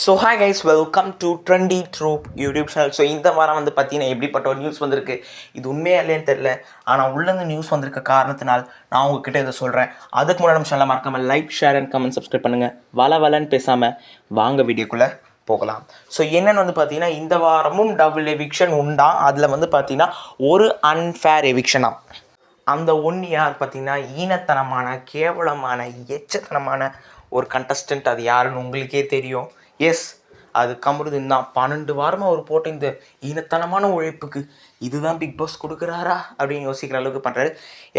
So hi guys, welcome to trendy troupe YouTube channel. So இந்த வாரம் வந்து பார்த்தீங்கன்னா எப்படிப்பட்ட ஒரு நியூஸ் வந்திருக்கு, இது உண்மையாக இல்லைன்னு தெரில. ஆனால் உள்ளேருந்து நியூஸ் வந்திருக்க காரணத்தினால் நான் உங்ககிட்ட இதை சொல்கிறேன். அதுக்கு முன்னாடி நம்ம சேனலை மறக்காமல் like, share and comment subscribe பண்ணுங்கள். வளன்னு பேசாமல் வாங்க வீடியோக்குள்ளே போகலாம். ஸோ என்னென்னு வந்து பார்த்தீங்கன்னா, இந்த வாரமும் டபுள் எவிக்ஷன் உண்டா. அதில் வந்து பார்த்தீங்கன்னா ஒரு அன்ஃபேர் எவிக்ஷனாக. அந்த ஒன்று யார் பார்த்தீங்கன்னா, ஈனத்தனமான, கேவலமான, எச்சத்தனமான ஒரு கண்டஸ்டன்ட். அது யாருன்னு உங்களுக்கே தெரியும். எஸ், அது கமருதீன் தான். 12 வாரமாக அவர் போட்ட இந்த ஈனத்தனமான உழைப்புக்கு இதுதான் பிக் பாஸ் கொடுக்குறாரா அப்படின்னு யோசிக்கிற அளவுக்கு பண்ணுறாரு.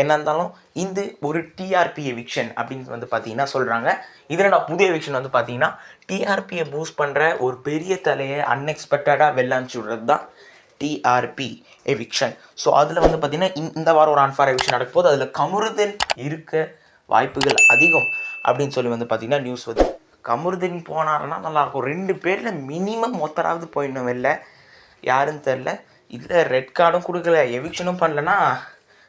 என்ன இருந்தாலும் இந்த ஒரு டிஆர்பி எவிக்ஷன் அப்படின்னு வந்து பார்த்தீங்கன்னா சொல்கிறாங்க. இதில் நான் புதிய எவிக்ஷன் வந்து பார்த்தீங்கன்னா டிஆர்பியை பூஸ்ட் பண்ணுற ஒரு பெரிய தலையை அன்எக்ஸ்பெக்டடாக வெள்ளாமிச்சு விடுறது தான் டிஆர்பி எவிக்ஷன். ஸோ அதில் வந்து பார்த்திங்கன்னா இந்த வாரம் ஒரு அன்ஃபேர் எவிக்ஷன் நடக்கும் போது அதில் கமருதீன் இருக்க வாய்ப்புகள் அதிகம் அப்படின்னு சொல்லி வந்து பார்த்திங்கன்னா நியூஸ் வருது. கமருதீன் போனாருன்னா நல்லாயிருக்கும். 2 பேரில் மினிமம் ஒருத்தராவது போயிடணும் வெளில. யாருன்னு தெரில. இதில் ரெட் கார்டும் கொடுக்கல, எவிக்ஷனும் பண்ணலன்னா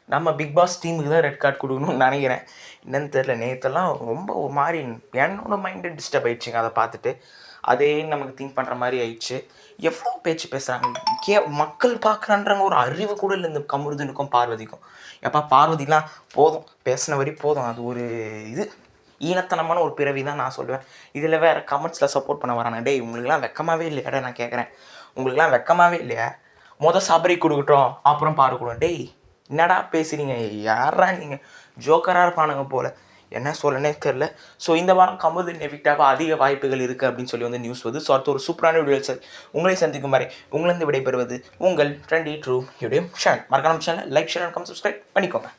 நம்ம பிக் பாஸ் டீமுக்கு தான் ரெட் கார்டு கொடுக்கணும்னு நினைக்கிறேன். என்னன்னு தெரில. நேற்றெல்லாம் ரொம்ப ஒரு மாதிரி என்னோட மைண்டு டிஸ்டர்ப் ஆகிடுச்சிங்க. அதை பார்த்துட்டு அதே நமக்கு திங்க் பண்ணுற மாதிரி ஆயிடுச்சு. எவ்வளோ பேச்சு பேசுகிறாங்க. மக்கள் பார்க்குறான்றங்க ஒரு அறிவு கூட இல்லை இந்த கமருதீனுக்கும் பார்வதிக்கும். எப்போ பார்வதிலாம் போதும், பேசின வரி போதும். அது ஒரு இது ஈனத்தனமான ஒரு பிறவி தான் நான் சொல்லுவேன். இதில் வேறு கமெண்ட்ஸில் சப்போர்ட் பண்ண வரானே. டேய், உங்களுக்குலாம் வெக்கமாகவே இல்லையாடா? நான் கேட்குறேன், உங்களுக்குலாம் வெக்கமாகவே இல்லையா? சபரி கொடுக்கட்டும், அப்புறம் பாரு கொடுங்க. டேய், என்னடா பேசுகிறீங்க? யாரா நீங்கள்? ஜோக்கராக இருப்பானுங்க போல். என்ன சொல்லனே தெரில. ஸோ இந்த வாரம் கமருதீன் எவிக்டாக அதிக வாய்ப்புகள் இருக்குது அப்படின்னு சொல்லி வந்து நியூஸ் வருது. ஸோ அடுத்து ஒரு சூப்பரான வீடியோ சார் உங்களை சந்திக்கும் வரை உங்களிருந்து விடைபெறுவது உங்கள் ட்ரெண்டி ட்ரூப் யூடியூப் சேனல். மறக்காம channel like, share and comment subscribe பண்ணிக்கோங்க.